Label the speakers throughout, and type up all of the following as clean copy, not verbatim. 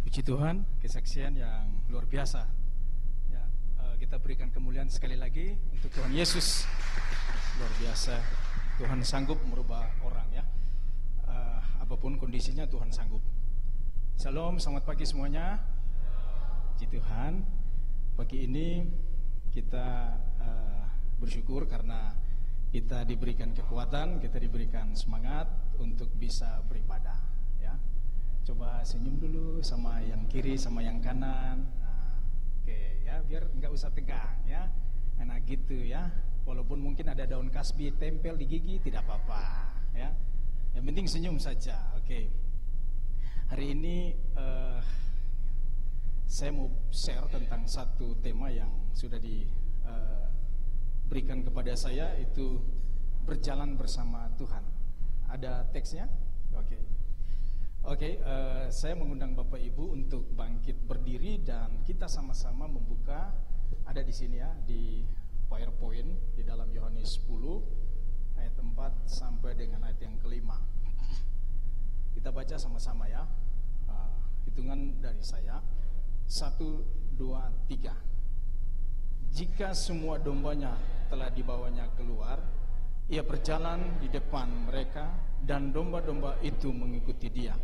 Speaker 1: Puji Tuhan, kesaksian yang luar biasa. Ya, kita berikan kemuliaan sekali lagi untuk Tuhan Yesus. Luar biasa, Tuhan sanggup merubah orang ya. Apapun kondisinya Tuhan sanggup. Shalom, selamat pagi semuanya. Puji Tuhan, pagi ini kita bersyukur karena kita diberikan kekuatan, kita diberikan semangat untuk bisa beribadah. Ya, coba senyum dulu sama yang kiri, sama yang kanan. Oke, ya biar nggak usah tegang ya. Enak gitu ya. Walaupun mungkin ada daun kasbi tempel di gigi, tidak apa-apa ya. Yang penting senyum saja. Oke. Hari ini saya mau share tentang satu tema yang sudah diberikan kepada saya, itu berjalan bersama Tuhan. Ada teksnya? Oke, saya mengundang Bapak Ibu untuk bangkit berdiri dan kita sama-sama membuka, ada di sini ya, di PowerPoint di dalam Yohanes 10 ayat 4 sampai dengan ayat yang kelima. Kita baca sama-sama ya. Hitungan dari saya. 1, 2, 3. Jika semua dombanya telah dibawanya keluar, ia berjalan di depan mereka dan domba-domba itu mengikuti dia.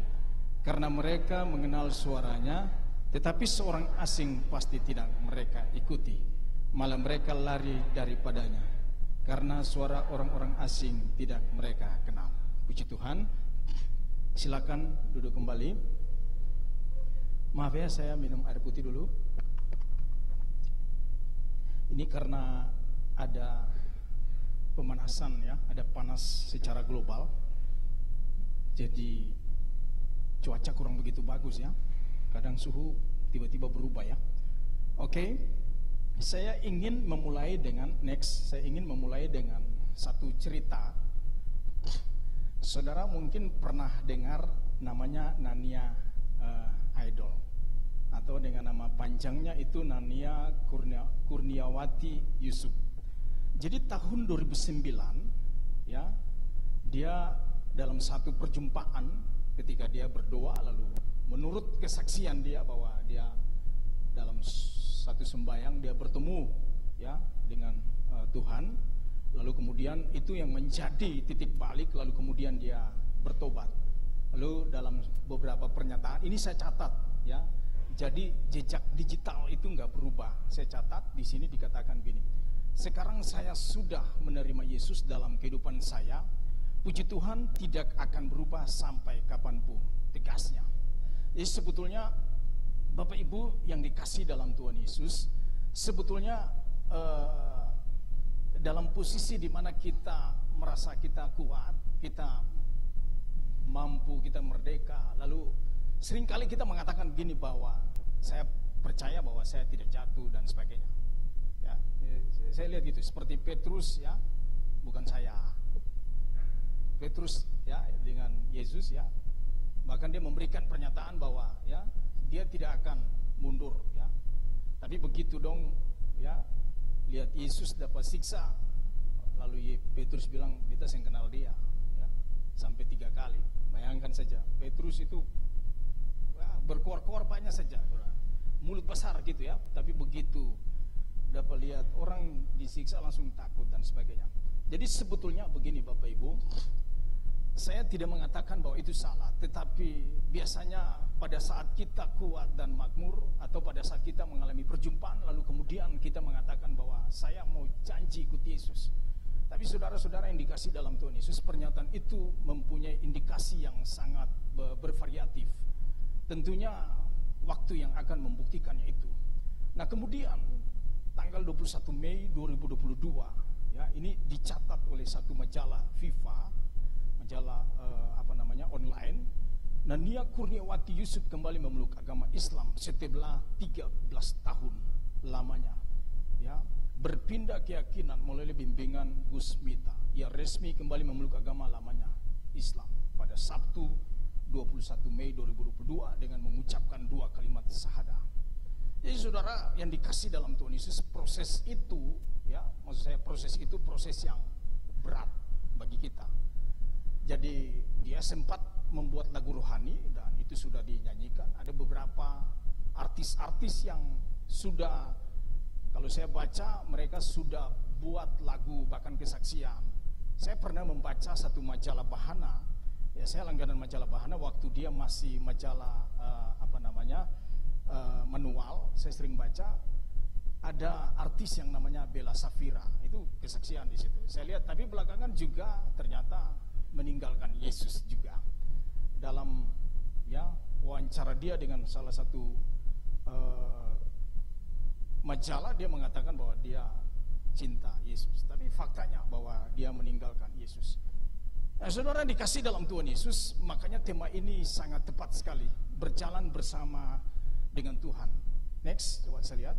Speaker 1: Karena mereka mengenal suaranya, tetapi seorang asing pasti tidak mereka ikuti. Malah mereka lari daripadanya, karena suara orang-orang asing tidak mereka kenal. Puji Tuhan. Silakan duduk kembali. Maaf ya, saya minum air putih dulu. Ini karena ada pemanasan ya, ada panas secara global. Jadi cuaca kurang begitu bagus ya. Kadang suhu tiba-tiba berubah ya. Oke. Saya ingin memulai dengan satu cerita. Saudara mungkin pernah dengar namanya Nania Idol, atau dengan nama panjangnya itu Nania Kurniawati Yusuf. Jadi tahun 2009 ya, dia dalam satu perjumpaan ketika dia berdoa, lalu menurut kesaksian dia bahwa dia dalam satu sembahyang dia bertemu ya dengan Tuhan, lalu kemudian itu yang menjadi titik balik, lalu kemudian dia bertobat. Lalu dalam beberapa pernyataan ini saya catat ya. Jadi jejak digital itu nggak berubah. Saya catat di sini dikatakan gini. Sekarang saya sudah menerima Yesus dalam kehidupan saya. Puji Tuhan, tidak akan berubah sampai kapanpun, tegasnya. Jadi sebetulnya Bapak Ibu yang dikasih dalam Tuhan Yesus, sebetulnya dalam posisi di mana kita merasa kita kuat, kita mampu, kita merdeka, lalu seringkali kita mengatakan begini bahwa saya percaya bahwa saya tidak jatuh dan sebagainya. Ya, saya lihat gitu, seperti Petrus ya, bukan saya. Petrus ya dengan Yesus ya, bahkan dia memberikan pernyataan bahwa ya dia tidak akan mundur ya. Tapi begitu dong ya, lihat Yesus dapat siksa, lalu Petrus bilang, kita yang kenal dia ya, sampai 3 kali. Bayangkan saja, Petrus itu ya, berkoar-koar banyak saja, mulut besar gitu ya, tapi begitu dapat lihat orang disiksa langsung takut dan sebagainya. Jadi sebetulnya begini Bapak Ibu, saya tidak mengatakan bahwa itu salah, tetapi biasanya pada saat kita kuat dan makmur, atau pada saat kita mengalami perjumpaan, lalu kemudian kita mengatakan bahwa saya mau janji ikut Yesus. Tapi saudara-saudara yang dikasih dalam Tuhan Yesus, pernyataan itu mempunyai indikasi yang sangat bervariatif. Tentunya waktu yang akan membuktikannya itu. Nah kemudian tanggal 21 Mei 2022 ya, ini dicatat oleh satu majalah FIFA, majalah online. Nania Kurniawati Yusuf kembali memeluk agama Islam setelah 13 tahun lamanya ya, berpindah keyakinan melalui bimbingan Gus Mita. Ia resmi kembali memeluk agama lamanya Islam pada Sabtu 21 Mei 2022 dengan mengucapkan 2 kalimat syahadah. Jadi saudara yang dikasih dalam Tuhan Yesus, proses itu ya, maksud saya proses itu proses yang berat bagi kita. Jadi dia sempat membuat lagu rohani dan itu sudah dinyanyikan. Ada beberapa artis-artis yang sudah, kalau saya baca, mereka sudah buat lagu bahkan kesaksian. Saya pernah membaca satu majalah Bahana, ya saya langganan majalah Bahana waktu dia masih majalah manual. Saya sering baca, ada artis yang namanya Bella Safira, itu kesaksian di situ. Saya lihat, tapi belakangan juga ternyata meninggalkan Yesus juga. Dalam wawancara dia dengan salah satu majalah, dia mengatakan bahwa dia cinta Yesus, tapi faktanya bahwa dia meninggalkan Yesus. Nah, saudara dikasih dalam Tuhan Yesus, makanya tema ini sangat tepat sekali, berjalan bersama dengan Tuhan. Next, coba saya lihat.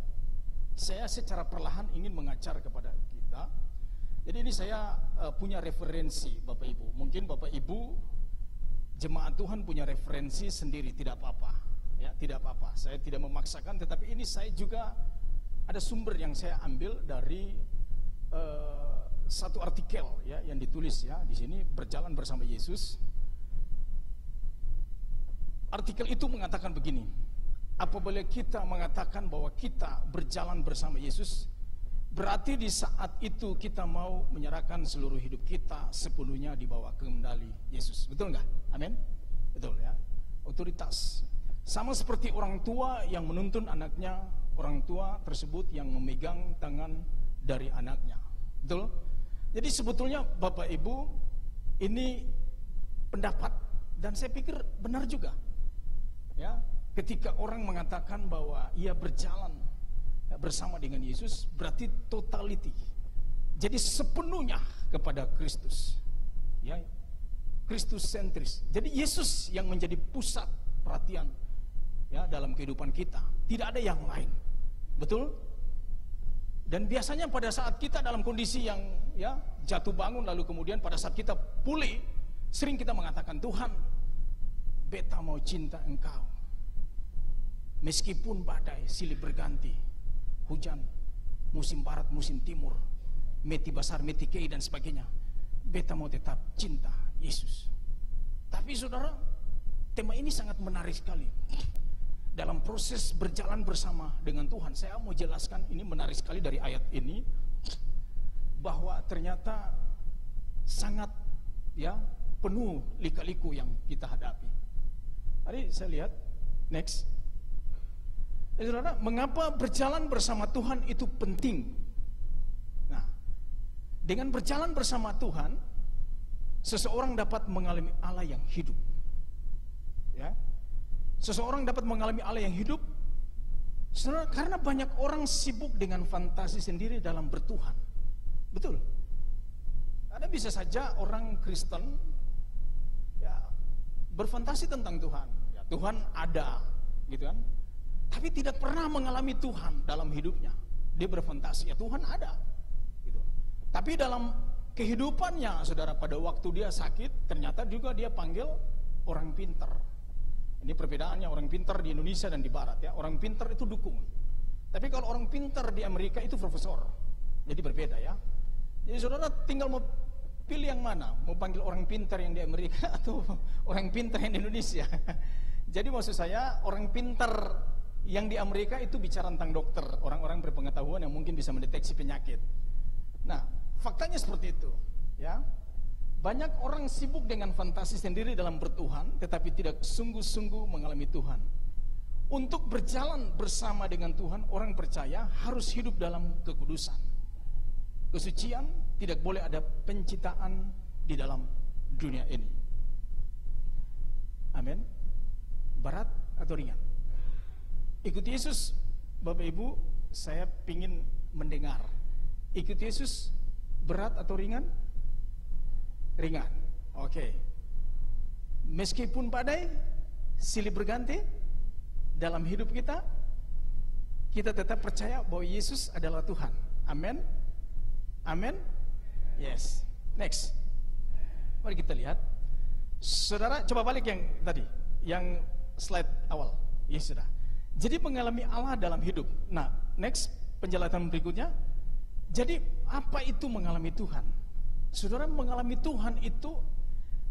Speaker 1: Saya secara perlahan ingin mengajar kepada kita. Jadi ini saya punya referensi, Bapak Ibu. Mungkin Bapak Ibu jemaat Tuhan punya referensi sendiri, tidak apa-apa, ya, tidak apa-apa. Saya tidak memaksakan, tetapi ini saya juga ada sumber yang saya ambil dari satu artikel, ya, yang ditulis, ya, di sini, berjalan bersama Yesus. Artikel itu mengatakan begini: apabila kita mengatakan bahwa kita berjalan bersama Yesus, berarti di saat itu kita mau menyerahkan seluruh hidup kita sepenuhnya di bawah kendali Yesus. Betul nggak? Amin? Betul, ya. Otoritas. Sama seperti orang tua yang menuntun anaknya, orang tua tersebut yang memegang tangan dari anaknya. Betul? Jadi sebetulnya Bapak Ibu, ini pendapat, dan saya pikir benar juga, ya. Ketika orang mengatakan bahwa ia berjalan bersama dengan Yesus, berarti totality. Jadi sepenuhnya kepada Kristus, ya, Kristus sentris. Jadi Yesus yang menjadi pusat perhatian, ya, dalam kehidupan kita. Tidak ada yang lain. Betul? Dan biasanya pada saat kita dalam kondisi yang, ya, jatuh bangun, lalu kemudian pada saat kita pulih, sering kita mengatakan, Tuhan, beta mau cinta Engkau. Meskipun badai silih berganti, hujan, musim barat, musim timur, meti basar, meti kei, dan sebagainya, beta mau tetap cinta Yesus. Tapi saudara, tema ini sangat menarik sekali. Dalam proses berjalan bersama dengan Tuhan, saya mau jelaskan, ini menarik sekali dari ayat ini, bahwa ternyata sangat, ya, penuh lika-liku yang kita hadapi. Tadi saya lihat, next. Saudara, mengapa berjalan bersama Tuhan itu penting? Nah, dengan berjalan bersama Tuhan, seseorang dapat mengalami Allah yang hidup, ya. Seseorang dapat mengalami Allah yang hidup, saudara, karena banyak orang sibuk dengan fantasi sendiri dalam bertuhan. Betul? Ada bisa saja orang Kristen, ya, berfantasi tentang Tuhan, ya, Tuhan ada, gitu kan? Tapi tidak pernah mengalami Tuhan dalam hidupnya. Dia berfantasi, ya Tuhan ada, gitu. Tapi dalam kehidupannya, saudara, pada waktu dia sakit, ternyata juga dia panggil orang pintar. Ini perbedaannya orang pintar di Indonesia dan di Barat, ya. Orang pintar itu dukung. Tapi kalau orang pintar di Amerika itu profesor. Jadi berbeda, ya. Jadi saudara tinggal mau pilih yang mana, mau panggil orang pintar yang di Amerika atau orang pintar yang di Indonesia. Jadi maksud saya, orang pintar yang di Amerika itu bicara tentang dokter, orang-orang berpengetahuan yang mungkin bisa mendeteksi penyakit. Nah, faktanya seperti itu, ya. Banyak orang sibuk dengan fantasi sendiri dalam bertuhan, tetapi tidak sungguh-sungguh mengalami Tuhan. Untuk berjalan bersama dengan Tuhan, orang percaya harus hidup dalam kekudusan. Kesucian, tidak boleh ada pencitraan di dalam dunia ini. Amin. Berat atau ringan? Ikut Yesus, Bapak Ibu, saya ingin mendengar. Ikut Yesus berat atau ringan? Ringan. Oke. Meskipun badai silih berganti dalam hidup kita, kita tetap percaya bahwa Yesus adalah Tuhan. Amin. Amin. Yes. Next. Mari kita lihat. Saudara, coba balik yang tadi, yang slide awal. Yes, sudah. Jadi mengalami Allah dalam hidup. Nah, next penjelasan berikutnya. Jadi apa itu mengalami Tuhan? Saudara, mengalami Tuhan itu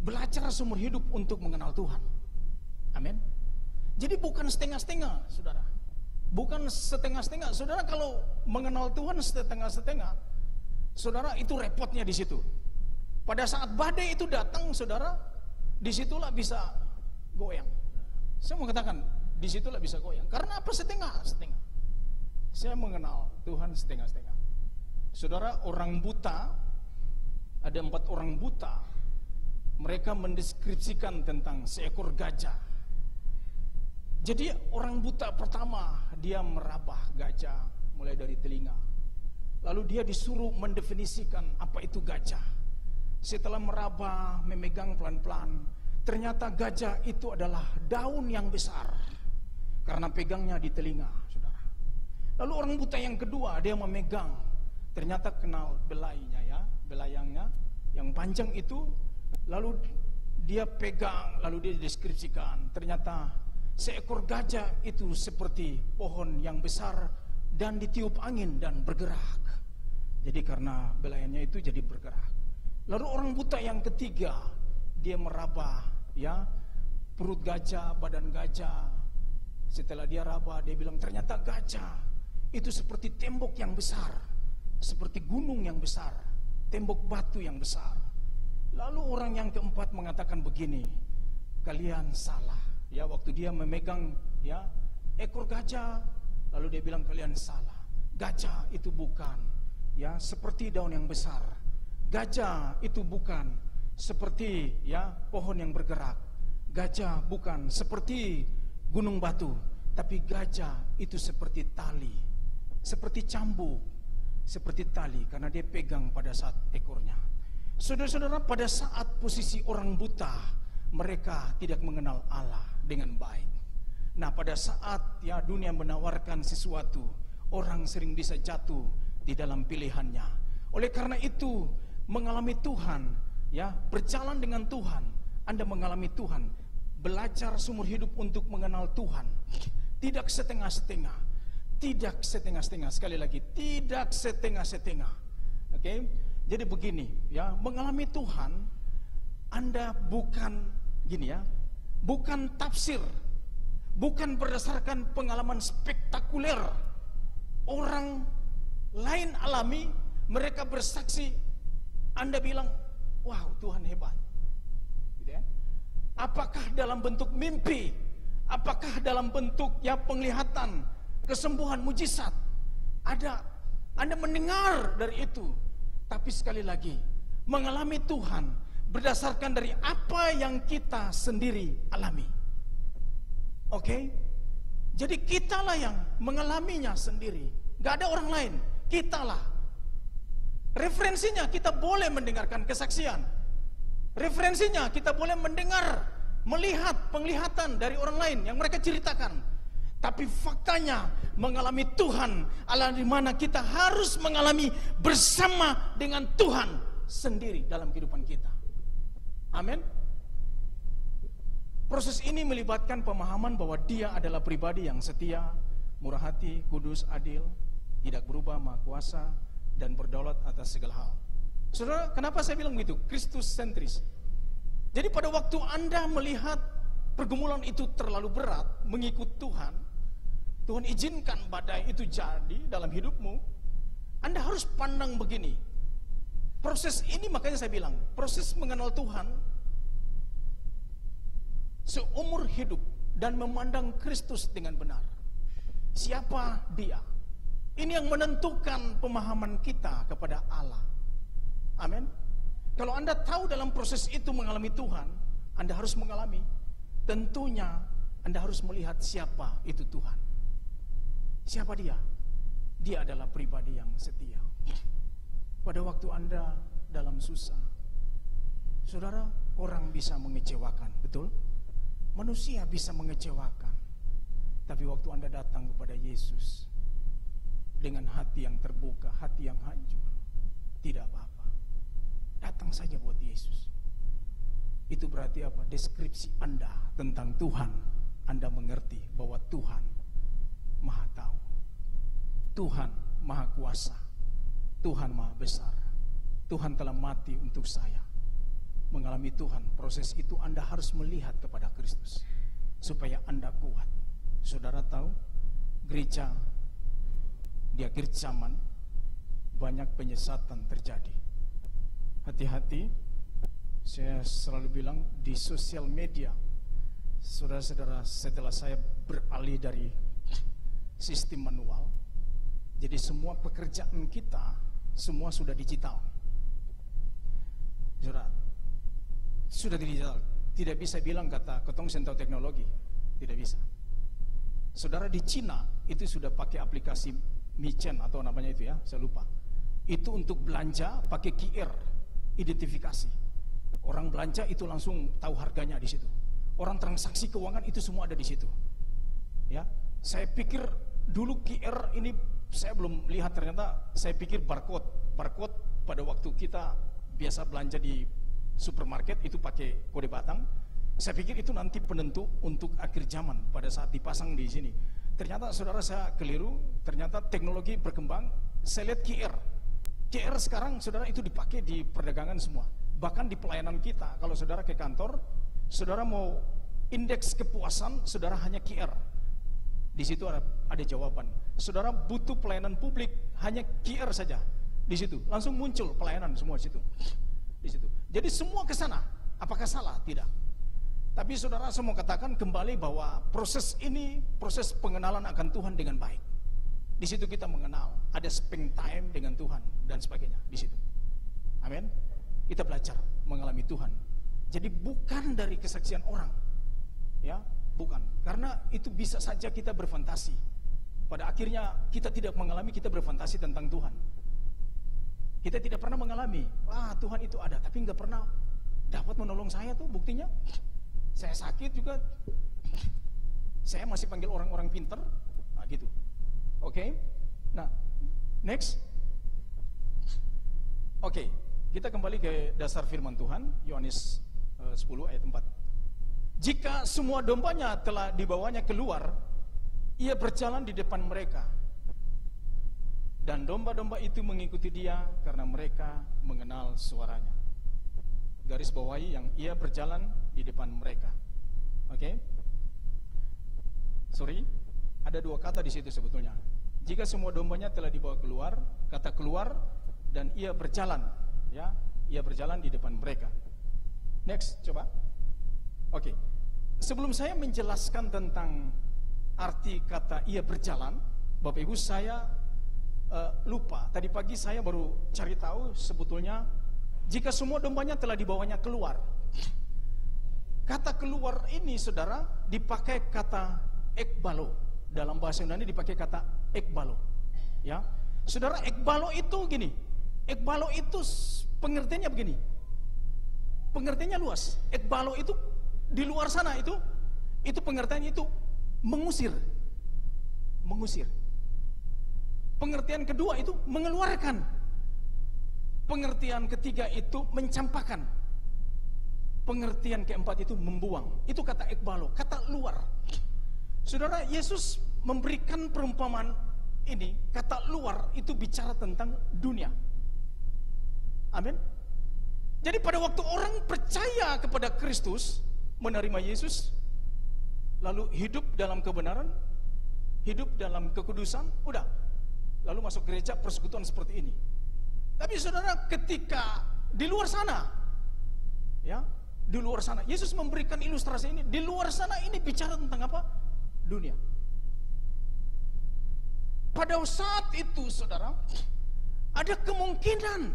Speaker 1: belajar seumur hidup untuk mengenal Tuhan. Amin. Jadi bukan setengah-setengah, saudara. Bukan setengah-setengah. Saudara kalau mengenal Tuhan setengah-setengah, saudara itu repotnya di situ. Pada saat badai itu datang, saudara, disitulah bisa goyang. Saya mau katakan, disitulah bisa goyang. Karena apa setengah-setengah? Saya mengenal Tuhan setengah-setengah. Saudara, orang buta, ada 4 orang buta, mereka mendeskripsikan tentang seekor gajah. Jadi orang buta pertama, dia merabah gajah mulai dari telinga. Lalu dia disuruh mendefinisikan apa itu gajah. Setelah meraba, memegang pelan-pelan, ternyata gajah itu adalah daun yang besar. Karena pegangnya di telinga, saudara. Lalu orang buta yang kedua, dia memegang, ternyata kenal belainya ya, belayangnya yang panjang itu. Lalu dia pegang, lalu dia deskripsikan, ternyata seekor gajah itu seperti pohon yang besar dan ditiup angin dan bergerak. Jadi karena belayannya itu jadi bergerak. Lalu orang buta yang ketiga, dia meraba ya, perut gajah, badan gajah. Setelah dia raba, dia bilang ternyata gajah itu seperti tembok yang besar, seperti gunung yang besar, tembok batu yang besar. Lalu orang yang keempat mengatakan begini, kalian salah. Ya, waktu dia memegang ya ekor gajah, lalu dia bilang kalian salah. Gajah itu bukan ya seperti daun yang besar. Gajah itu bukan seperti ya pohon yang bergerak. Gajah bukan seperti gunung batu, tapi gajah itu seperti tali, seperti cambuk, seperti tali karena dia pegang pada saat ekornya. Saudara-saudara, pada saat posisi orang buta, mereka tidak mengenal Allah dengan baik. Nah, pada saat ya dunia menawarkan sesuatu, orang sering bisa jatuh di dalam pilihannya. Oleh karena itu, mengalami Tuhan, ya, berjalan dengan Tuhan, Anda mengalami Tuhan, belajar seumur hidup untuk mengenal Tuhan. Tidak setengah-setengah. Tidak setengah-setengah. Sekali lagi, tidak setengah-setengah. Oke? Jadi begini, ya, mengalami Tuhan, Anda bukan gini ya, bukan tafsir, bukan berdasarkan pengalaman spektakuler. Orang lain alami, mereka bersaksi, Anda bilang, wow, Tuhan hebat. Gitu ya. Apakah dalam bentuk mimpi, apakah dalam bentuk ya penglihatan, kesembuhan, mujizat, ada. Anda mendengar dari itu. Tapi sekali lagi, mengalami Tuhan berdasarkan dari apa yang kita sendiri alami. Oke? Jadi kitalah yang mengalaminya sendiri. Gak ada orang lain, kitalah. Referensinya kita boleh mendengarkan kesaksian. Referensinya kita boleh mendengar, melihat penglihatan dari orang lain yang mereka ceritakan. Tapi faktanya mengalami Tuhan adalah di mana kita harus mengalami bersama dengan Tuhan sendiri dalam kehidupan kita. Amin. Proses ini melibatkan pemahaman bahwa Dia adalah pribadi yang setia, murah hati, kudus, adil, tidak berubah, maha kuasa, dan berdaulat atas segala hal. Saudara, kenapa saya bilang begitu? Kristus sentris. Jadi pada waktu Anda melihat pergumulan itu terlalu berat, mengikut Tuhan, Tuhan izinkan badai itu jadi dalam hidupmu, Anda harus pandang begini. Proses ini makanya saya bilang, proses mengenal Tuhan seumur hidup dan memandang Kristus dengan benar. Siapa Dia? Ini yang menentukan pemahaman kita kepada Allah. Amin. Kalau Anda tahu dalam proses itu mengalami Tuhan, Anda harus mengalami. Tentunya Anda harus melihat siapa itu Tuhan. Siapa Dia? Dia adalah pribadi yang setia. Pada waktu Anda dalam susah, saudara, orang bisa mengecewakan, betul? Manusia bisa mengecewakan. Tapi waktu Anda datang kepada Yesus dengan hati yang terbuka, hati yang hancur, tidak apa-apa. Datang saja buat Yesus. Itu berarti apa? Deskripsi Anda tentang Tuhan, Anda mengerti bahwa Tuhan Maha tahu, Tuhan Maha kuasa, Tuhan Maha besar, Tuhan telah mati untuk saya. Mengalami Tuhan, proses itu Anda harus melihat kepada Kristus supaya Anda kuat. Saudara tahu, gereja di akhir zaman banyak penyesatan terjadi. Hati-hati, saya selalu bilang di sosial media, saudara-saudara, setelah saya beralih dari sistem manual, jadi semua pekerjaan kita semua sudah digital. Saudara, sudah digital. Tidak bisa bilang kata ketong sentau teknologi, tidak bisa. Saudara, di Cina itu sudah pakai aplikasi Michen atau namanya itu ya, saya lupa. Itu untuk belanja pakai QR, identifikasi. Orang belanja itu langsung tahu harganya di situ. Orang transaksi keuangan itu semua ada di situ. Ya, saya pikir dulu QR ini saya belum lihat, ternyata saya pikir barcode pada waktu kita biasa belanja di supermarket itu pakai kode batang. Saya pikir itu nanti penentu untuk akhir zaman pada saat dipasang di sini. Ternyata saudara, saya keliru. Ternyata teknologi berkembang. Saya lihat QR sekarang saudara itu dipakai di perdagangan semua. Bahkan di pelayanan kita, kalau saudara ke kantor, saudara mau indeks kepuasan, saudara hanya QR. Di situ ada jawaban. Saudara butuh pelayanan publik, hanya QR saja. Di situ langsung muncul pelayanan semua di situ. Di situ. Jadi semua ke sana. Apakah salah? Tidak. Tapi saudara, saya mau katakan kembali bahwa proses ini proses pengenalan akan Tuhan dengan baik. Di situ kita mengenal, ada spend time dengan Tuhan dan sebagainya di situ. Amin. Kita belajar mengalami Tuhan. Jadi bukan dari kesaksian orang. Ya, bukan. Karena itu bisa saja kita berfantasi. Pada akhirnya kita tidak mengalami, kita berfantasi tentang Tuhan. Kita tidak pernah mengalami, Tuhan itu ada, tapi nggak pernah dapat menolong saya tuh. Buktinya saya sakit juga, saya masih panggil orang-orang pinter, gitu. Oke. Nah, next. Oke, kita kembali ke dasar firman Tuhan, Yohanes 10 ayat 4. Jika semua dombanya telah dibawanya keluar, ia berjalan di depan mereka, dan domba-domba itu mengikuti dia karena mereka mengenal suaranya. Garis bawahi yang ia berjalan di depan mereka. Oke? Sorry, ada dua kata di situ sebetulnya. Jika semua dombanya telah dibawa keluar, kata keluar, dan ia berjalan, ya, ia berjalan di depan mereka. Next, coba. Oke. Sebelum saya menjelaskan tentang arti kata ia berjalan, Bapak Ibu, saya lupa. Tadi pagi saya baru cari tahu sebetulnya jika semua dombanya telah dibawanya keluar. Kata keluar ini saudara dipakai kata ekbalo. Dalam bahasa Yunani dipakai kata ekbalo. Ya. Saudara, ekbalo itu gini. Ekbalo itu pengertiannya begini. Pengertiannya luas. Ekbalo itu di luar sana itu pengertiannya itu mengusir. Mengusir. Pengertian kedua itu mengeluarkan. Pengertian ketiga itu mencampakkan. Pengertian keempat itu membuang. Itu kata ekbalo, kata luar. Saudara, Yesus memberikan perumpamaan ini, kata luar itu bicara tentang dunia. Amin. Jadi pada waktu orang percaya kepada Kristus, menerima Yesus, lalu hidup dalam kebenaran, hidup dalam kekudusan, udah. Lalu masuk gereja, persekutuan seperti ini. Tapi saudara, ketika di luar sana, ya, di luar sana, Yesus memberikan ilustrasi ini. Di luar sana ini bicara tentang apa? Dunia. Pada saat itu, saudara, ada kemungkinan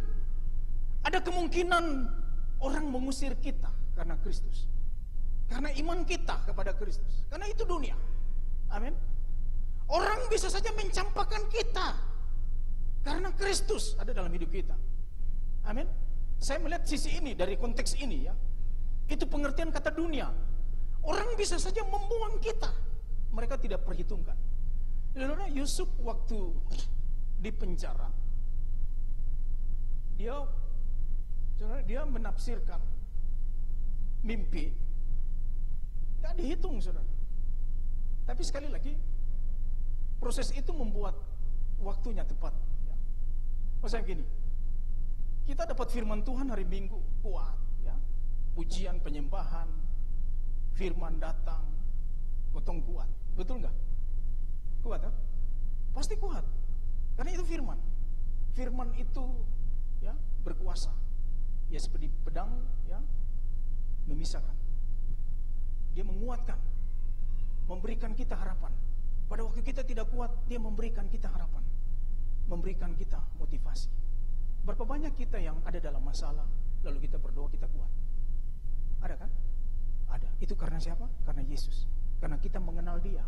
Speaker 1: orang mengusir kita karena Kristus, karena iman kita kepada Kristus, karena itu dunia. Amin. Orang bisa saja mencampakkan kita karena Kristus ada dalam hidup kita. Amin. Saya melihat sisi ini dari konteks ini, ya. Itu pengertian kata dunia. Orang bisa saja membuang kita. Mereka tidak perhitungkan. Saudara, Yusuf waktu di penjara, dia menafsirkan mimpi. Tidak dihitung, saudara. Tapi sekali lagi, proses itu membuat waktunya tepat. Maksudnya gini, kita dapat firman Tuhan hari Minggu, kuat, ya. Pujian, penyembahan, firman datang, gotong kuat. Betul nggak? Kuat, ya? Pasti kuat. Karena itu firman. Firman itu ya berkuasa. Ya seperti pedang ya memisahkan. Dia menguatkan, memberikan kita harapan. Pada waktu kita tidak kuat, dia memberikan kita harapan, memberikan kita motivasi. Berapa banyak kita yang ada dalam masalah, lalu kita berdoa, kita kuat? Ada kan? Ada. Itu karena siapa? Karena Yesus. Karena kita mengenal dia.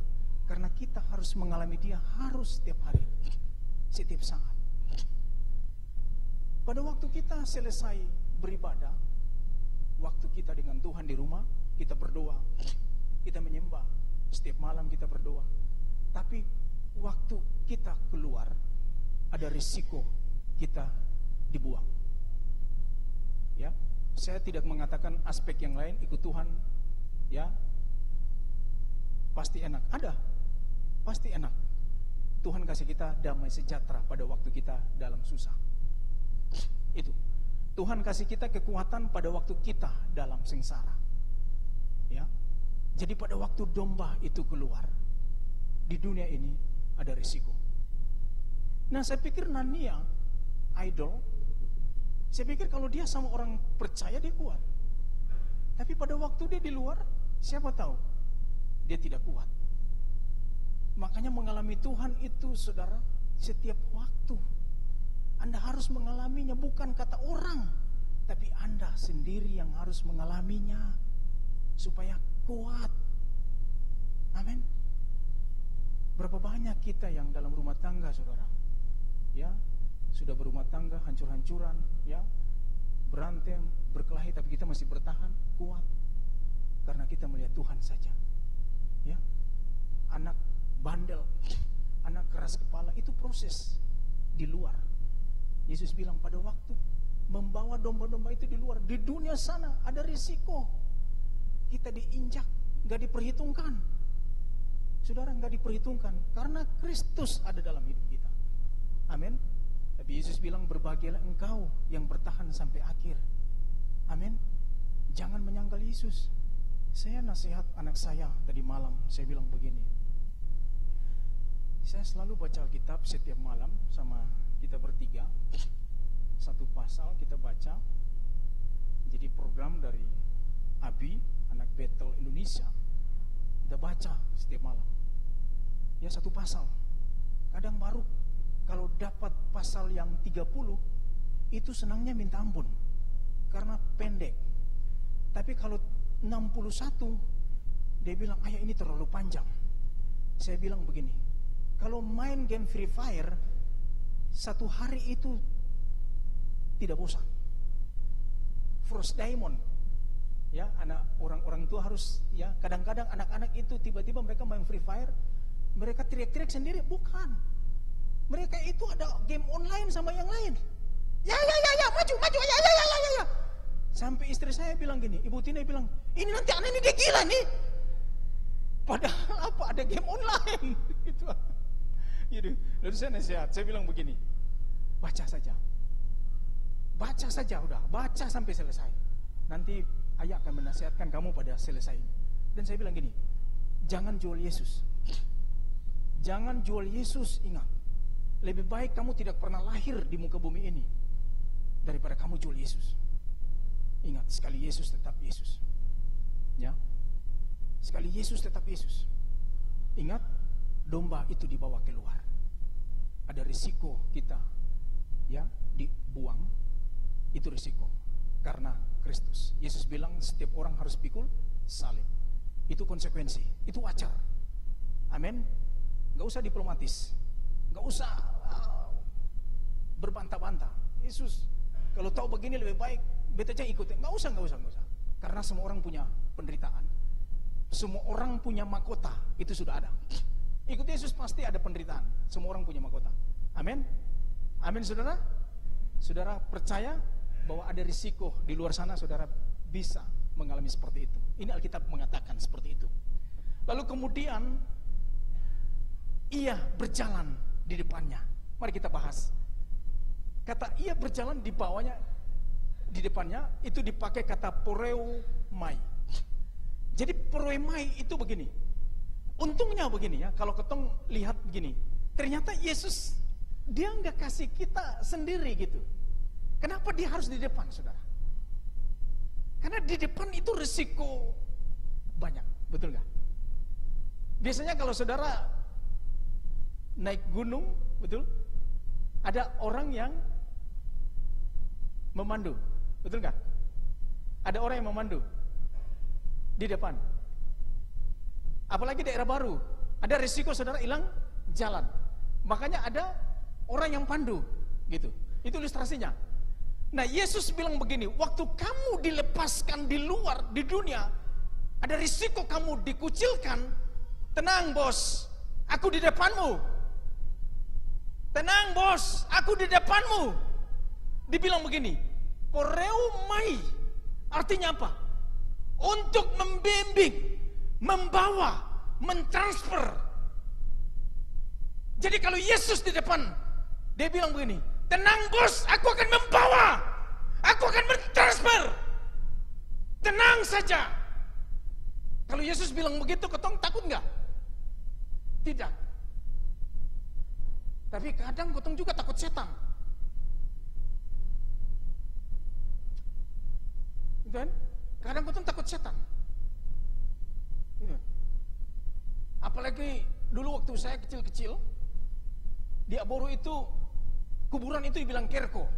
Speaker 1: Karena kita harus mengalami dia harus setiap hari, setiap saat. Pada waktu kita selesai beribadah, waktu kita dengan Tuhan di rumah, kita berdoa, kita menyembah, setiap malam kita berdoa. Tapi waktu kita keluar, ada risiko kita dibuang. Ya, saya tidak mengatakan aspek yang lain ikut Tuhan, ya pasti enak. Ada, pasti enak. Tuhan kasih kita damai sejahtera pada waktu kita dalam susah. Itu Tuhan kasih kita kekuatan pada waktu kita dalam sengsara. Ya, jadi pada waktu domba itu keluar, di dunia ini ada risiko. Nah, saya pikir Narnia, idol, saya pikir kalau dia sama orang percaya dia kuat. Tapi pada waktu dia di luar, siapa tahu dia tidak kuat. Makanya mengalami Tuhan itu, saudara, setiap waktu. Anda harus mengalaminya, bukan kata orang, tapi Anda sendiri yang harus mengalaminya supaya kuat. Amin. Berapa banyak kita yang dalam rumah tangga, saudara, ya sudah berumah tangga hancur-hancuran, ya berantem, berkelahi, tapi kita masih bertahan, kuat, karena kita melihat Tuhan saja. Ya, anak bandel, anak keras kepala, itu proses di luar. Yesus bilang pada waktu membawa domba-domba itu di luar, di dunia sana ada risiko kita diinjak, gak diperhitungkan. Saudara, gak diperhitungkan karena Kristus ada dalam hidup kita. Amin. Tapi Yesus bilang berbahagialah engkau yang bertahan sampai akhir. Amin. Jangan menyangkal Yesus. Saya nasihat anak saya tadi malam, saya bilang begini, saya selalu baca Alkitab setiap malam sama kita bertiga, satu pasal kita baca. Jadi program dari Abi, anak Betel Indonesia, kita baca setiap malam. Ya satu pasal. Kadang baru kalau dapat pasal yang 30, itu senangnya minta ampun karena pendek. Tapi kalau 61, dia bilang, ayah ini terlalu panjang. Saya bilang begini, kalau main game Free Fire, satu hari itu tidak bosan. Frost Diamond, ya anak orang tua harus, ya kadang-kadang anak-anak itu tiba-tiba mereka main Free Fire, mereka teriak-teriak sendiri, bukan. Mereka itu ada game online sama yang lain. Ya, maju, ya. Sampai istri saya bilang gini, Ibu Tina bilang, ini nanti anak ini dia gila nih. Padahal apa, ada game online. Gitu. Lalu saya nasihat, saya bilang begini, baca saja, udah, baca sampai selesai. Nanti ayah akan menasihatkan kamu pada selesai ini. Dan saya bilang gini, jangan jual Yesus. Jangan jual Yesus, ingat. Lebih baik kamu tidak pernah lahir di muka bumi ini daripada kamu jual Yesus. Ingat, sekali Yesus tetap Yesus. Ya. Sekali Yesus tetap Yesus. Ingat, domba itu dibawa keluar. Ada risiko kita ya dibuang, itu risiko karena Kristus. Yesus bilang setiap orang harus pikul salib. Itu konsekuensi, itu wajar. Amin. Gak usah diplomatis, gak usah berbantah-bantah. Yesus kalau tahu begini lebih baik beta aja ikutin. Gak usah. Karena semua orang punya penderitaan. Semua orang punya mahkota, itu sudah ada. Ikut Yesus pasti ada penderitaan. Semua orang punya mahkota. Amin. Amin, saudara. Saudara percaya bahwa ada risiko di luar sana, saudara bisa mengalami seperti itu. Ini Alkitab mengatakan seperti itu. Lalu kemudian ia berjalan di depannya. Mari kita bahas. Kata ia berjalan di bawahnya, di depannya itu dipakai kata poreomai. Jadi poreomai itu begini. Untungnya begini ya, kalau ketong lihat begini, Ternyata Yesus, dia nggak kasih kita sendiri gitu. Kenapa dia harus di depan, saudara? Karena di depan itu risiko banyak, betul nggak? Biasanya kalau saudara naik gunung, betul? Ada orang yang memandu, betul nggak? Ada orang yang memandu di depan. Apalagi daerah baru, ada risiko saudara hilang jalan. Makanya ada orang yang pandu, gitu. Itu ilustrasinya. Nah, Yesus bilang begini, waktu kamu dilepaskan di luar, di dunia, ada risiko kamu dikucilkan. Tenang bos, aku di depanmu. Tenang bos, aku di depanmu. Dibilang begini, koreumai, artinya apa? Untuk membimbing, membawa, mentransfer. Jadi kalau Yesus di depan, dia bilang begini, tenang bos, aku akan membawa, aku akan mentransfer. Tenang saja. Kalau Yesus bilang begitu, ketong takut nggak? Tidak. Tapi kadang ketong juga takut setan. Kan? Kadang ketong takut setan. Apalagi dulu waktu saya kecil-kecil, di Aboru itu, kuburan itu dibilang kerko.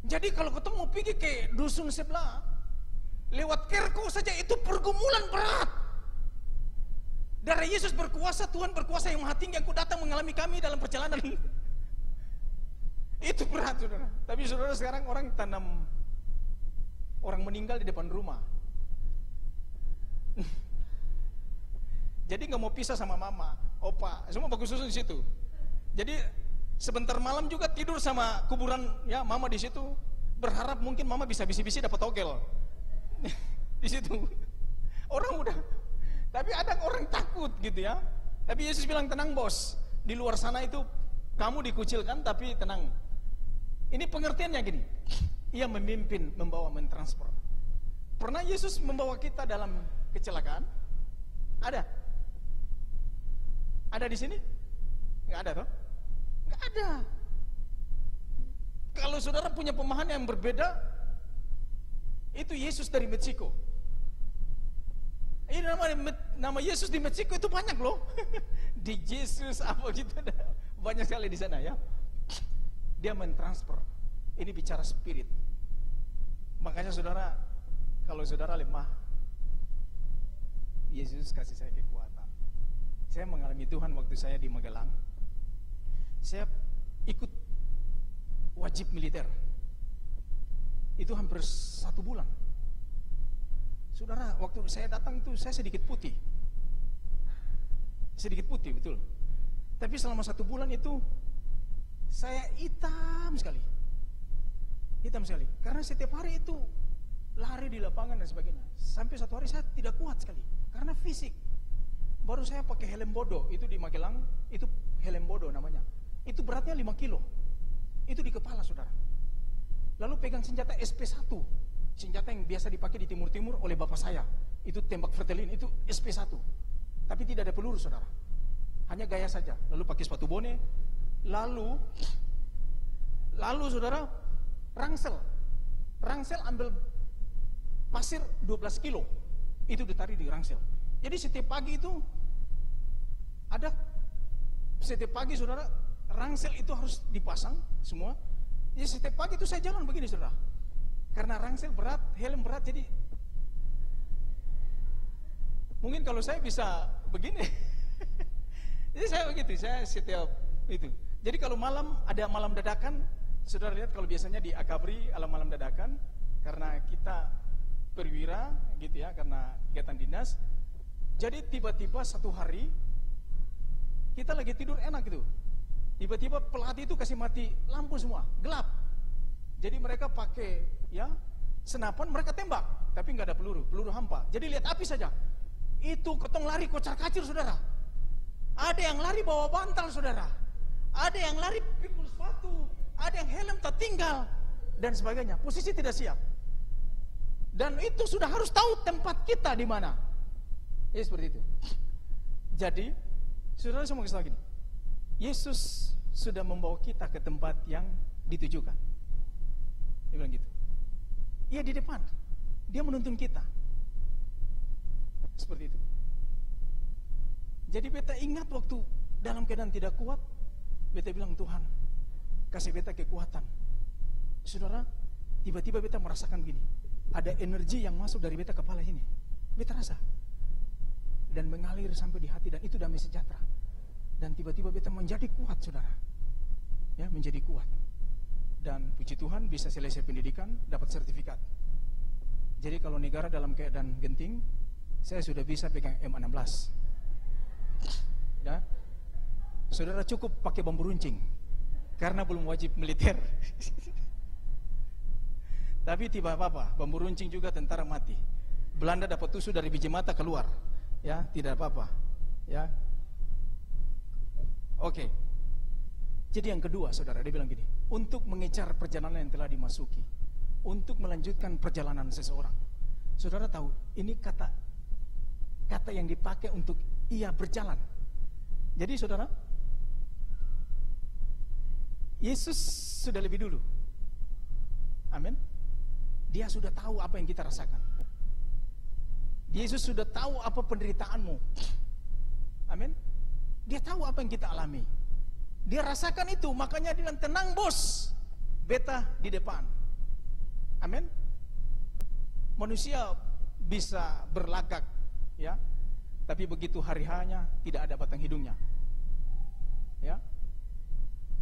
Speaker 1: Jadi kalau ketemu mau pergi ke dusun sebelah, lewat kerko saja itu pergumulan berat. Darah Yesus berkuasa, Tuhan berkuasa yang maha tinggi, aku datang mengalami kami dalam perjalanan. Itu berat, saudara. Tapi saudara, sekarang orang tanam orang meninggal di depan rumah. Jadi nggak mau pisah sama mama, opa, semua bagus susun di situ. Jadi sebentar malam juga tidur sama kuburan ya mama di situ, berharap mungkin mama bisa bisi-bisi dapat togel di situ. Orang udah, tapi ada orang takut gitu ya. Tapi Yesus bilang tenang bos, di luar sana itu kamu dikucilkan tapi tenang. Ini pengertiannya gini, ia memimpin, membawa, mentransfer. Pernah Yesus membawa kita dalam kecelakaan? Ada? Ada di sini? Nggak ada toh? Nggak ada. Kalau saudara punya pemahaman yang berbeda, itu Yesus dari Meksiko. Ini nama Yesus di Meksiko itu banyak loh. Di Yesus apa gitu, banyak sekali di sana ya. Dia mentransfer. Ini bicara spirit. Makanya saudara, kalau saudara lemah, Yesus kasih saya kekuatan. Saya mengalami Tuhan waktu saya di Magelang. Saya ikut wajib militer. Itu hampir 1 bulan. Saudara, waktu saya datang itu saya sedikit putih. Sedikit putih, betul. Tapi selama 1 bulan itu saya hitam sekali. Hitam sekali. Karena setiap hari itu lari di lapangan dan sebagainya. Sampai 1 hari saya tidak kuat sekali. Karena fisik. Baru saya pakai helm bodoh, itu di Magelang, itu helm bodoh namanya. Itu beratnya 5 kilo. Itu di kepala, saudara. Lalu pegang senjata SP1. Senjata yang biasa dipakai di timur-timur oleh bapak saya. Itu tembak vertelin, itu SP1. Tapi tidak ada peluru, saudara. Hanya gaya saja. Lalu pakai sepatu bone. Lalu saudara, rangsel. Rangsel ambil pasir 12 kilo. Itu ditarik di rangsel. Jadi setiap pagi itu setiap pagi saudara, rangsel itu harus dipasang semua. Jadi setiap pagi itu saya jalan begini, saudara. Karena rangsel berat, helm berat, jadi mungkin kalau saya bisa begini. Jadi saya begitu, saya setiap itu. Jadi kalau malam ada malam dadakan, saudara lihat kalau biasanya di Akabri malam dadakan, karena kita perwira gitu ya, karena kegiatan dinas. Jadi tiba-tiba 1 hari kita lagi tidur enak gitu. Tiba-tiba pelatih itu kasih mati lampu semua, gelap. Jadi mereka pakai ya senapan, mereka tembak, tapi nggak ada peluru hampa. Jadi lihat api saja. Itu ketong lari kocar-kacir, saudara. Ada yang lari bawa bantal, saudara. Ada yang lari pikul sepatu, ada yang helm tertinggal dan sebagainya. Posisi tidak siap. Dan itu sudah harus tahu tempat kita di mana. Ya seperti itu. Jadi Saudara semua kasih tahu gini, Yesus sudah membawa kita ke tempat yang ditujukan. Dia bilang gitu. Iya, di depan. Dia menuntun kita. Seperti itu. Jadi beta ingat waktu dalam keadaan tidak kuat, beta bilang, Tuhan, kasih beta kekuatan. Saudara, tiba-tiba beta merasakan begini, ada energi yang masuk dari beta kepala ini. Beta rasa. Dan mengalir sampai di hati, dan itu damai sejahtera. Dan tiba-tiba beta menjadi kuat, saudara. Ya, menjadi kuat. Dan puji Tuhan bisa selesai pendidikan, dapat sertifikat. Jadi kalau negara dalam keadaan genting, saya sudah bisa pegang M16. Ya. Saudara cukup pakai bambu runcing karena belum wajib militer. Tapi tiba apa-apa, bambu runcing juga tentara mati. Belanda dapat tusuk dari biji mata keluar. Ya, tidak apa-apa. Ya. Oke. Jadi yang kedua, saudara, dia bilang gini, untuk mengejar perjalanan yang telah dimasuki, untuk melanjutkan perjalanan seseorang. Saudara tahu, ini kata yang dipakai untuk ia berjalan. Jadi saudara, Yesus sudah lebih dulu. Amin. Dia sudah tahu apa yang kita rasakan. Yesus sudah tahu apa penderitaanmu. Amin. Dia tahu apa yang kita alami. Dia rasakan itu, makanya dia bilang, tenang bos, beta di depan. Amin. Manusia bisa berlagak, ya, tapi begitu hari hanya tidak ada batang hidungnya. Ya,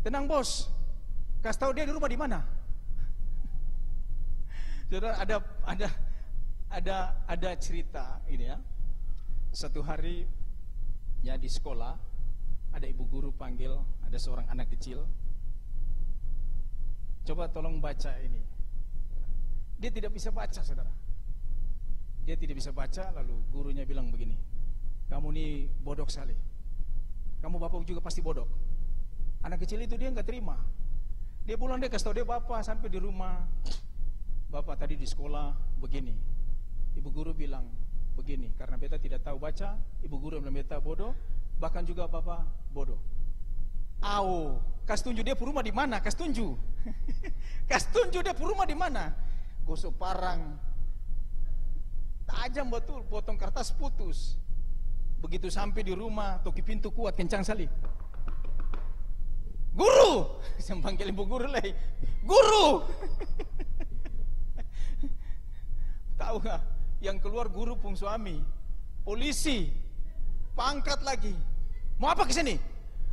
Speaker 1: tenang bos, kasih tahu dia di rumah di mana. Saudara, ada cerita ini ya. Satu hari ya di sekolah ada ibu guru panggil ada seorang anak kecil. Coba tolong baca ini. Dia tidak bisa baca, saudara. Dia tidak bisa baca, lalu gurunya bilang begini, kamu nih bodoh sekali. Kamu bapak juga pasti bodoh. Anak kecil itu dia nggak terima. Dia pulang, dia kasih tahu dia bapak sampai di rumah. Bapak tadi di sekolah begini. Ibu guru bilang begini, karena beta tidak tahu baca, ibu guru bilang beta bodoh, bahkan juga bapak bodoh. Au, kasih tunjuk dia rumah di mana? Kasih tunjuk. Kasih tunjuk dia rumah di mana? Gosok parang, tajam betul, potong kertas putus. Begitu sampai di rumah, toki pintu kuat, kencang sekali. Guru, saya panggil ibu guru lagi. Guru. Tahu nggak? Yang keluar guru pun suami, polisi, pangkat lagi. Mau apa ke sini?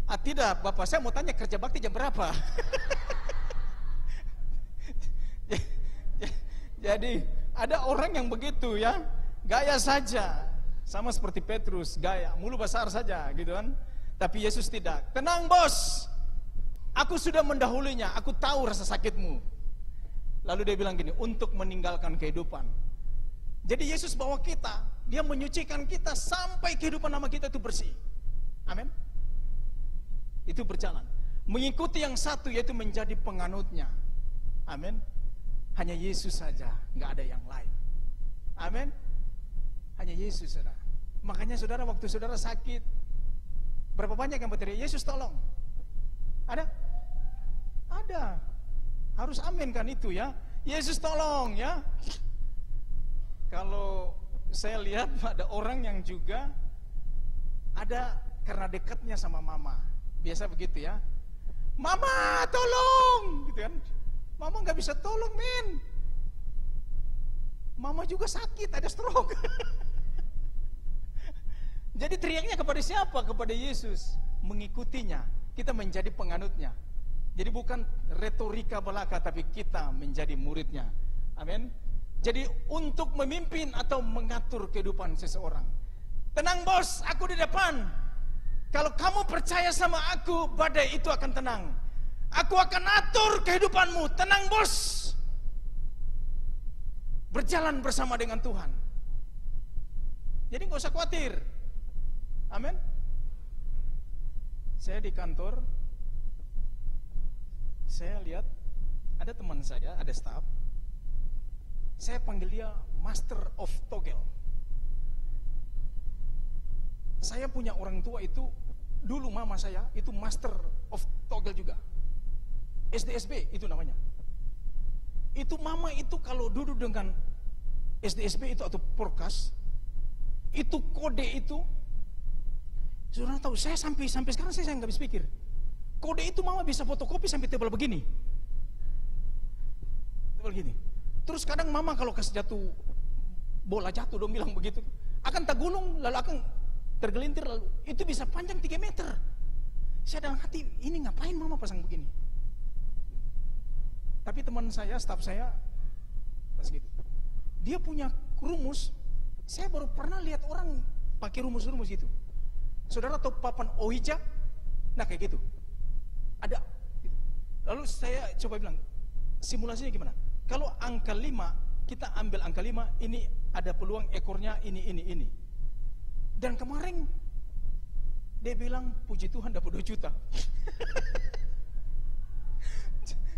Speaker 1: Ah tidak, bapak saya mau tanya kerja bakti jam berapa? Jadi ada orang yang begitu ya, gaya saja, sama seperti Petrus, gaya, mulut besar saja, gitu kan? Tapi Yesus tidak. Tenang bos, aku sudah mendahulunya, aku tahu rasa sakitmu. Lalu dia bilang gini, untuk meninggalkan kehidupan. Jadi Yesus bawa kita, dia menyucikan kita sampai kehidupan nama kita itu bersih. Amin. Itu berjalan. Mengikuti yang satu, yaitu menjadi penganutnya. Amin. Hanya Yesus saja, nggak ada yang lain. Amin. Hanya Yesus, saudara. Makanya saudara, waktu saudara sakit, berapa banyak yang berteriak, Yesus tolong? Ada? Ada. Harus amin kan itu ya. Yesus tolong ya. Kalau saya lihat ada orang yang juga ada karena dekatnya sama mama. Biasa begitu ya. Mama tolong, gitu kan. Mama nggak bisa tolong, men. Mama juga sakit, ada stroke. Jadi teriaknya kepada siapa? Kepada Yesus. Mengikutinya. Kita menjadi penganutnya. Jadi bukan retorika belaka, tapi kita menjadi muridnya. Amin. Jadi untuk memimpin atau mengatur kehidupan seseorang. Tenang bos, aku di depan. Kalau kamu percaya sama aku, badai itu akan tenang. Aku akan atur kehidupanmu. Tenang bos. Berjalan bersama dengan Tuhan. Jadi gak usah khawatir. Amin. Saya di kantor, saya lihat ada teman saya, ada staff. Saya panggil dia Master of Togel. Saya punya orang tua itu dulu mama saya itu master of togel juga. SDSB itu namanya. Itu mama itu kalau duduk dengan SDSB itu atau Porkas, itu kode itu, saudara tahu, saya sampai sekarang saya nggak bisa pikir. Kode itu mama bisa fotokopi sampai tebal begini. Tebal gini. Terus kadang mama kalau kasih bola jatuh dong bilang begitu, akan tergulung lalu akan tergelintir lalu itu bisa panjang 3 meter. Saya dalam hati, ini ngapain mama pasang begini? Tapi teman saya, staf saya pas gitu, dia punya rumus. Saya baru pernah lihat orang pakai rumus-rumus itu. Saudara tahu papan Oija? Nah kayak gitu. Ada. Lalu saya coba bilang, simulasinya gimana? Kalau angka 5, kita ambil angka 5, ini ada peluang ekornya ini. Dan kemarin dia bilang, puji Tuhan dapat 2 juta.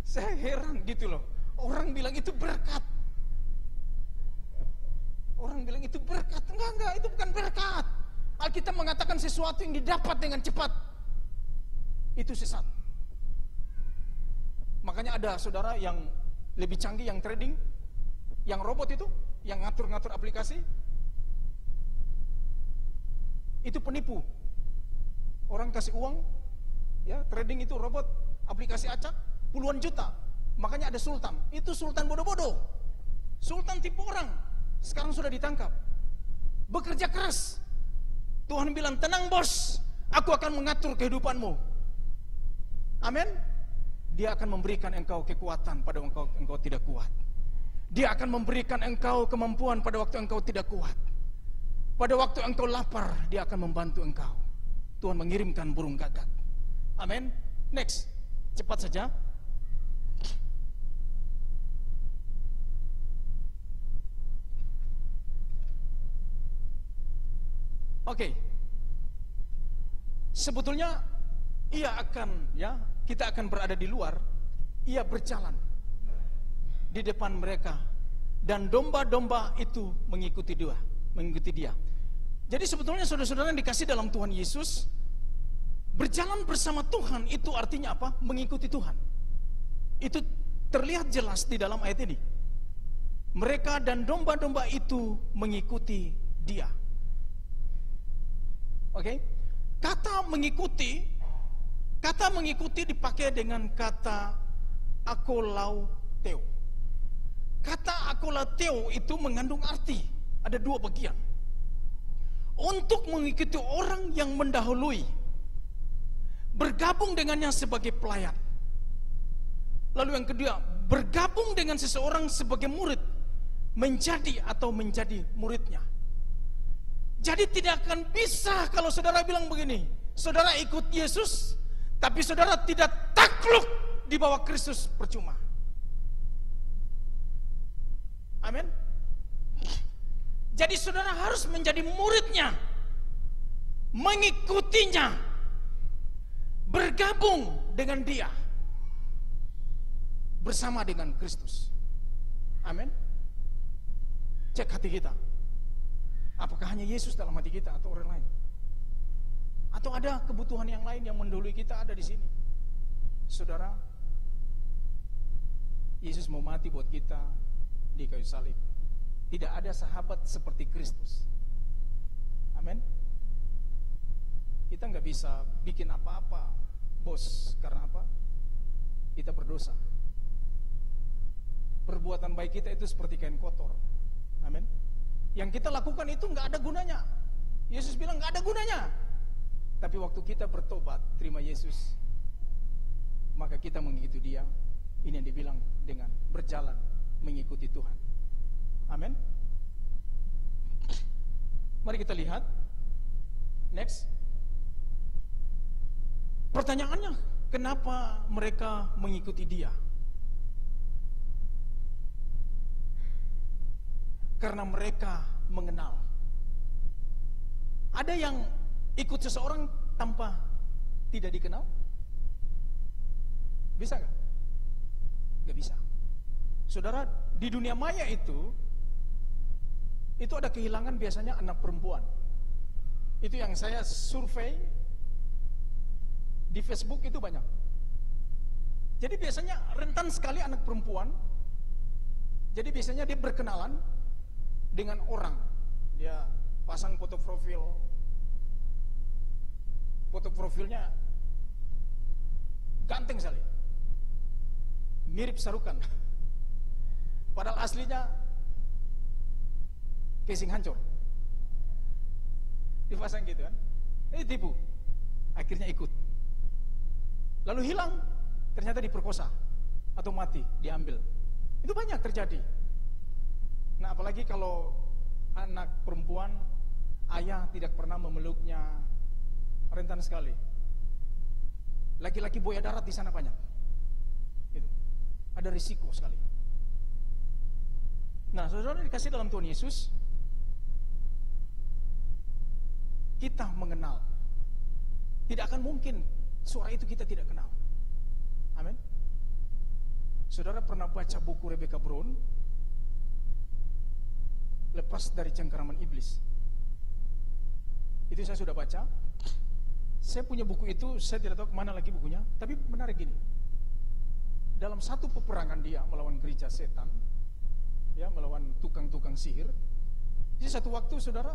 Speaker 1: Saya heran gitu loh. Orang bilang itu berkat. Orang bilang itu berkat. Enggak, itu bukan berkat. Alkitab mengatakan sesuatu yang didapat dengan cepat itu sesat. Makanya ada saudara yang lebih canggih, yang trading, yang robot itu, yang ngatur-ngatur aplikasi, itu penipu. Orang kasih uang, ya trading itu robot, aplikasi acak, puluhan juta. Makanya ada sultan, itu sultan bodoh-bodoh. Sultan tipu orang, sekarang sudah ditangkap. Bekerja keras. Tuhan bilang, tenang bos, aku akan mengatur kehidupanmu. Amin. Dia akan memberikan engkau kekuatan pada waktu engkau tidak kuat. Dia akan memberikan engkau kemampuan pada waktu engkau tidak kuat. Pada waktu engkau lapar, dia akan membantu engkau. Tuhan mengirimkan burung gagak. Amin. Next, cepat saja. Oke. Sebetulnya ia akan, ya, kita akan berada di luar. Ia berjalan di depan mereka dan domba-domba itu mengikuti dia. Jadi sebetulnya saudara-saudara yang dikasih dalam Tuhan Yesus, berjalan bersama Tuhan itu artinya apa? Mengikuti Tuhan. Itu terlihat jelas di dalam ayat ini. Mereka dan domba-domba itu mengikuti dia. Oke? Kata mengikuti dipakai dengan kata akolauteo. Kata akolauteo itu mengandung arti, ada 2 bagian. Untuk mengikuti orang yang mendahului, bergabung dengannya sebagai pelayan. Lalu yang kedua, bergabung dengan seseorang sebagai murid, menjadi muridnya. Jadi tidak akan bisa kalau saudara bilang begini, saudara ikut Yesus, tapi saudara tidak takluk di bawah Kristus, percuma. Amin. Jadi saudara harus menjadi muridnya, mengikutinya, bergabung dengan dia, bersama dengan Kristus. Amin. Cek hati kita. Apakah hanya Yesus dalam hati kita atau orang lain? Atau ada kebutuhan yang lain yang mendahului kita ada di sini? Saudara, Yesus mau mati buat kita di kayu salib. Tidak ada sahabat seperti Kristus. Amin. Kita nggak bisa bikin apa-apa, bos. Karena apa? Kita berdosa. Perbuatan baik kita itu seperti kain kotor. Amin. Yang kita lakukan itu nggak ada gunanya. Yesus bilang nggak ada gunanya. Tapi waktu kita bertobat, terima Yesus, maka kita mengikuti dia. Ini yang dibilang dengan berjalan mengikuti Tuhan. Amin. Mari kita lihat. Next. Pertanyaannya, kenapa mereka mengikuti dia? Karena mereka mengenal. Ada yang ikut seseorang tanpa tidak dikenal? Bisa gak? Gak bisa. Saudara, di dunia maya itu ada kehilangan biasanya anak perempuan. Itu yang saya survei, Di Facebook itu banyak. Jadi biasanya rentan sekali anak perempuan. Jadi biasanya dia berkenalan dengan orang. Dia pasang foto profil. Foto profilnya ganteng sekali. Mirip Sarukan. Padahal aslinya casing hancur. Dipasang gitu kan. Ini tipu. Akhirnya ikut. Lalu hilang. Ternyata diperkosa. Atau mati. Diambil. Itu banyak terjadi. Nah, apalagi kalau anak perempuan, ayah tidak pernah memeluknya, rentan sekali. Laki-laki buaya darat di sana banyak. Gitu. Ada risiko sekali. Nah, saudara dikasih dalam Tuhan Yesus, kita mengenal. Tidak akan mungkin suara itu kita tidak kenal. Amin. Saudara pernah baca buku Rebecca Brown, Lepas dari Cengkeraman Iblis? Itu saya sudah baca. Saya punya buku itu, saya tidak tahu kemana lagi bukunya. Tapi menarik gini, dalam satu peperangan dia melawan gereja setan, ya, melawan tukang-tukang sihir. Jadi satu waktu saudara,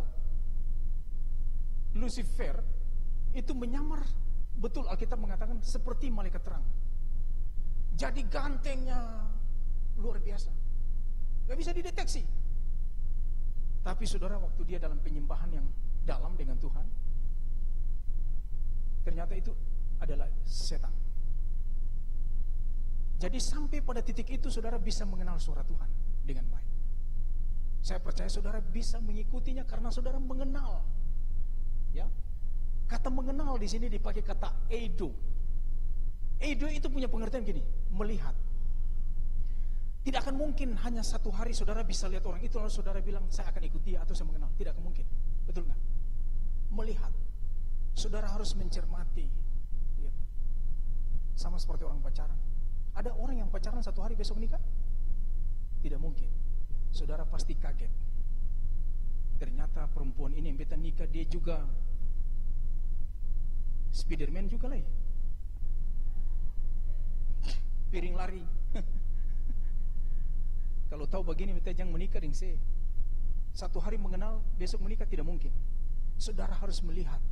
Speaker 1: Lucifer itu menyamar, betul Alkitab mengatakan seperti malaikat terang. Jadi gantengnya luar biasa, gak bisa dideteksi. Tapi saudara, waktu dia dalam penyembahan yang dalam dengan Tuhan, ternyata itu adalah setan. Jadi sampai pada titik itu saudara bisa mengenal suara Tuhan dengan baik. Saya percaya saudara bisa mengikutinya karena saudara mengenal. Ya, kata mengenal di sini dipakai kata eido. Eido itu punya pengertian gini, melihat. Tidak akan mungkin hanya satu hari saudara bisa lihat orang itu lalu saudara bilang saya akan ikuti atau saya mengenal. Tidak akan mungkin, betul nggak? Melihat. Saudara harus mencermati. Lihat. Sama seperti orang pacaran. Ada orang yang pacaran satu hari besok nikah? Tidak mungkin. Saudara pasti kaget. Ternyata perempuan ini yang beta nikah dia juga Spiderman juga lah. Piring lari. Kalau tahu begini beta jangan menikah dengan saya. Satu hari mengenal, besok menikah tidak mungkin. Saudara harus melihat,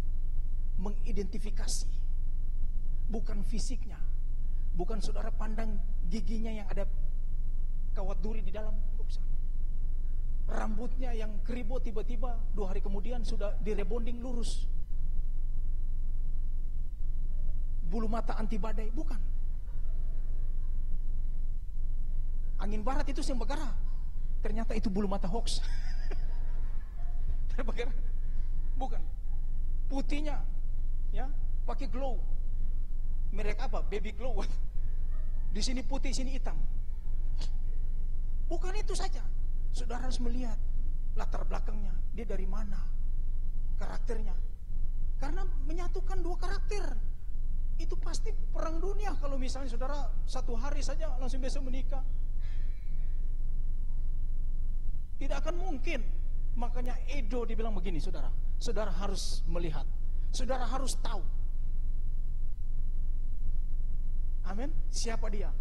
Speaker 1: mengidentifikasi, bukan fisiknya, bukan saudara pandang giginya yang ada kawat duri di dalam, tidak bisa. Rambutnya yang keribo tiba-tiba 2 hari kemudian sudah direbonding lurus. Bulu mata anti badai, bukan. Angin barat itu yang bergerak, ternyata itu bulu mata hoax. Bergerak, bukan. Putihnya, ya, pakai glow. Merek apa? Baby glow. Di sini putih, sini hitam. Bukan itu saja. Saudara harus melihat latar belakangnya, dia dari mana, karakternya. Karena menyatukan 2 karakter itu pasti perang dunia. Kalau misalnya saudara satu hari saja langsung besok menikah, tidak akan mungkin. Makanya Edo dibilang begini, saudara. Saudara harus melihat. Saudara harus tahu. Amin. Siapa dia?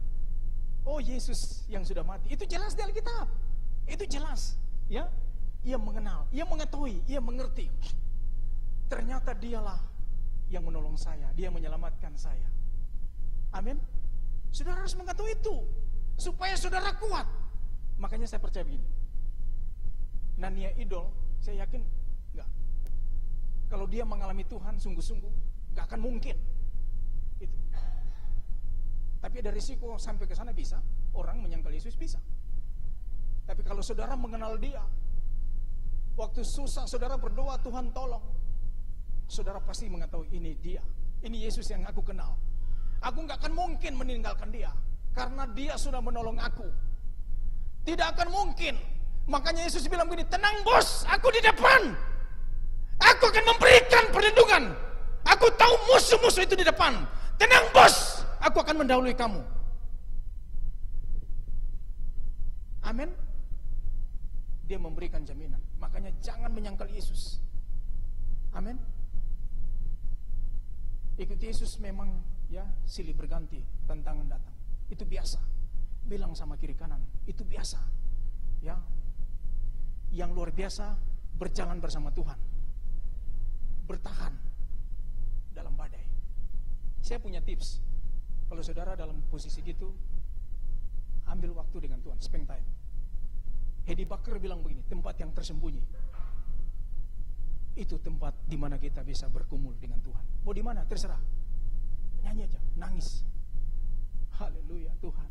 Speaker 1: Oh, Yesus yang sudah mati. Itu jelas di Alkitab. Itu jelas, ya. Ia mengenal, ia mengetahui, ia mengerti. Ternyata dialah yang menolong saya, dia menyelamatkan saya. Amin. Saudara harus mengetahui itu supaya saudara kuat. Makanya saya percaya begini. Nania idol, saya yakin enggak. Kalau dia mengalami Tuhan sungguh-sungguh, enggak akan mungkin. Itu. Tapi ada risiko sampai ke sana bisa, orang menyangkal Yesus bisa. Tapi kalau saudara mengenal dia, waktu susah saudara berdoa, Tuhan tolong, saudara pasti mengetahui ini dia, ini Yesus yang aku kenal. Aku enggak akan mungkin meninggalkan dia, karena dia sudah menolong aku. Tidak akan mungkin. Makanya Yesus bilang begini, tenang bos, aku di depan. Aku akan memberikan perlindungan. Aku tahu musuh-musuh itu di depan. Tenang bos, aku akan mendahului kamu. Amin. Dia memberikan jaminan. Makanya jangan menyangkal Yesus. Amin. Ikut Yesus memang ya silih berganti, tantangan datang. Itu biasa. Bilang sama kiri kanan, itu biasa. Ya. Yang luar biasa berjalan bersama Tuhan. Bertahan dalam badai. Saya punya tips. Kalau saudara dalam posisi gitu, ambil waktu dengan Tuhan, spend time. Hedi Baker bilang begini, tempat yang tersembunyi itu tempat di mana kita bisa berkumul dengan Tuhan. Mau di mana? Terserah. Nyanyi aja, nangis. Haleluya Tuhan.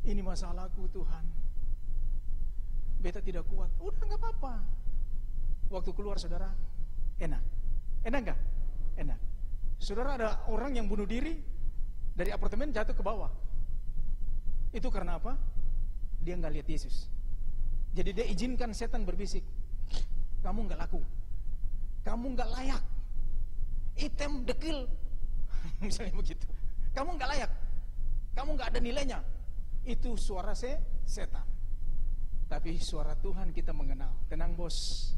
Speaker 1: Ini masalahku Tuhan. Beta tidak kuat. Udah nggak apa-apa. Waktu keluar saudara, enak. Enak nggak? Enak. Saudara, ada orang yang bunuh diri dari apartemen jatuh ke bawah. Itu karena apa? Dia nggak lihat Yesus. Jadi dia izinkan setan berbisik, kamu nggak laku, kamu nggak layak, item dekil, misalnya begitu. Kamu nggak layak, kamu nggak ada nilainya. Itu suara setan. Tapi suara Tuhan kita mengenal. Tenang bos,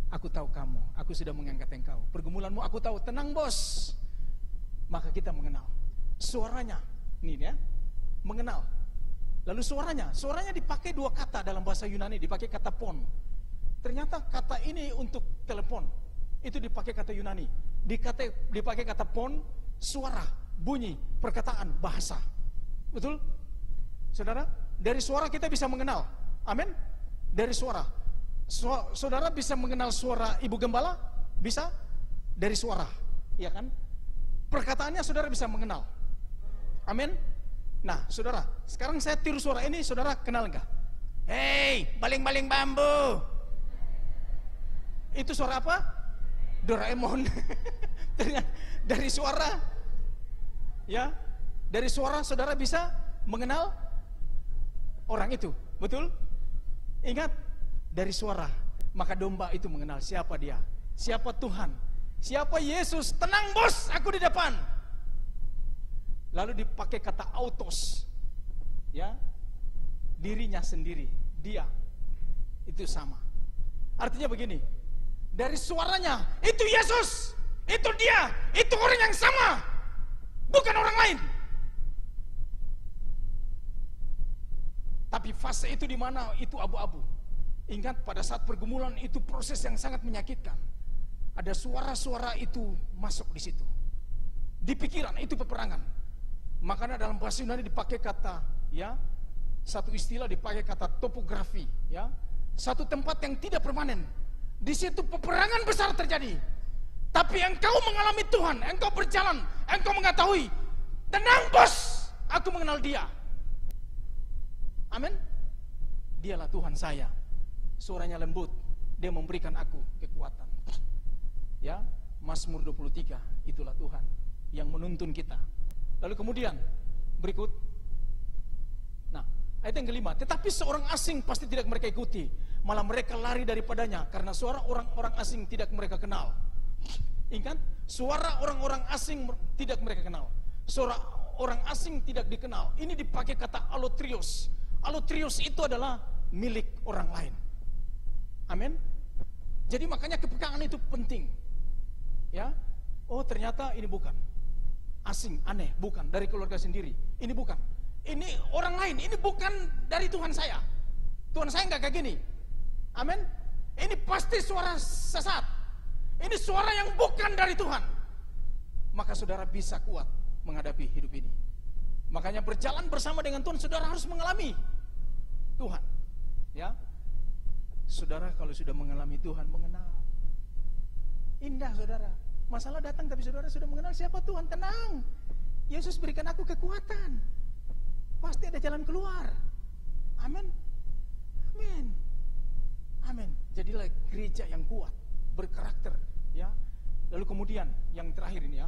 Speaker 1: aku tahu kamu, aku sudah mengangkat engkau. Pergumulanmu aku tahu, tenang bos. Maka kita mengenal. Suaranya, nih ya, mengenal. Lalu suaranya dipakai dua kata dalam bahasa Yunani, dipakai kata pon. Ternyata kata ini untuk telepon, itu dipakai kata Yunani. Dipakai kata pon, suara, bunyi, perkataan, bahasa. Betul? Saudara, dari suara kita bisa mengenal. Amin? Dari suara. Saudara bisa mengenal suara ibu gembala? Bisa? Dari suara. Iya kan? Perkataannya saudara bisa mengenal. Amin? Nah, saudara, sekarang saya tiru suara ini, saudara kenal enggak? Hei, baling-baling bambu. Itu suara apa? Doraemon. Dari suara, ya, dari suara saudara bisa mengenal orang itu, betul? Ingat, dari suara, maka domba itu mengenal siapa dia, siapa Tuhan, siapa Yesus. Tenang bos, aku di depan. Lalu dipakai kata autos, ya, dirinya sendiri, dia, itu sama. Artinya begini, dari suaranya, itu Yesus, itu dia, itu orang yang sama, bukan orang lain. Tapi fase itu di mana? Itu abu-abu. Ingat, pada saat pergumulan itu proses yang sangat menyakitkan. Ada suara-suara itu masuk di situ. Di pikiran itu peperangan. Makanya dalam bahasa Yunani dipakai kata, ya, satu istilah dipakai kata topografi, ya, satu tempat yang tidak permanen. Di situ peperangan besar terjadi. Tapi engkau mengalami Tuhan, engkau berjalan, engkau mengetahui, tenang bos, aku mengenal Dia. Amin. Dialah Tuhan saya. Suaranya lembut, Dia memberikan aku kekuatan. Ya, Mazmur 23, itulah Tuhan yang menuntun kita. Lalu kemudian berikut, nah, ayat yang kelima, tetapi seorang asing pasti tidak mereka ikuti, malah mereka lari daripadanya, karena suara orang-orang asing tidak mereka kenal. Ingat, suara orang-orang asing tidak mereka kenal, suara orang asing tidak dikenal. Ini dipakai kata alotrios. Alotrios itu adalah milik orang lain. Amin. Jadi makanya kepekaan itu penting. Ya, oh ternyata ini bukan asing, aneh, bukan dari keluarga sendiri. Ini bukan. Ini orang lain. Ini bukan dari Tuhan saya. Tuhan saya nggak kayak gini. Amin. Ini pasti suara sesat. Ini suara yang bukan dari Tuhan. Maka saudara bisa kuat menghadapi hidup ini. Makanya berjalan bersama dengan Tuhan, saudara harus mengalami Tuhan. Ya, saudara kalau sudah mengalami Tuhan, mengenal. Indah saudara. Masalah datang tapi saudara sudah mengenal siapa Tuhan, tenang. Yesus berikan aku kekuatan. Pasti ada jalan keluar. Amin. Amin. Amin. Jadilah gereja yang kuat, berkarakter, ya. Lalu kemudian yang terakhir ini, ya.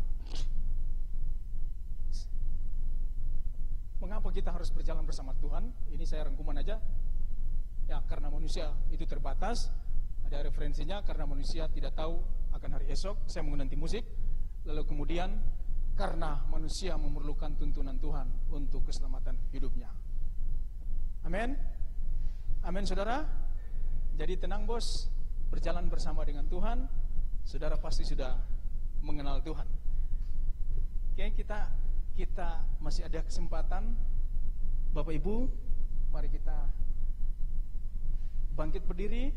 Speaker 1: Mengapa kita harus berjalan bersama Tuhan? Ini saya rangkuman aja. Ya, karena manusia itu terbatas. Ada referensinya, karena manusia tidak tahu akan hari esok. Saya menggunakan musik. Lalu kemudian karena manusia memerlukan tuntunan Tuhan untuk keselamatan hidupnya. Amin. Amin saudara. Jadi tenang bos, berjalan bersama dengan Tuhan. Saudara pasti sudah mengenal Tuhan. Oke, kita masih ada kesempatan. Bapak Ibu, mari kita bangkit berdiri.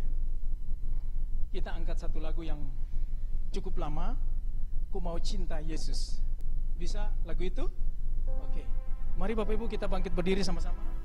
Speaker 1: Kita angkat satu lagu yang cukup lama, Ku Mau Cinta Yesus. Bisa lagu itu? Oke. Mari Bapak Ibu kita bangkit berdiri sama-sama.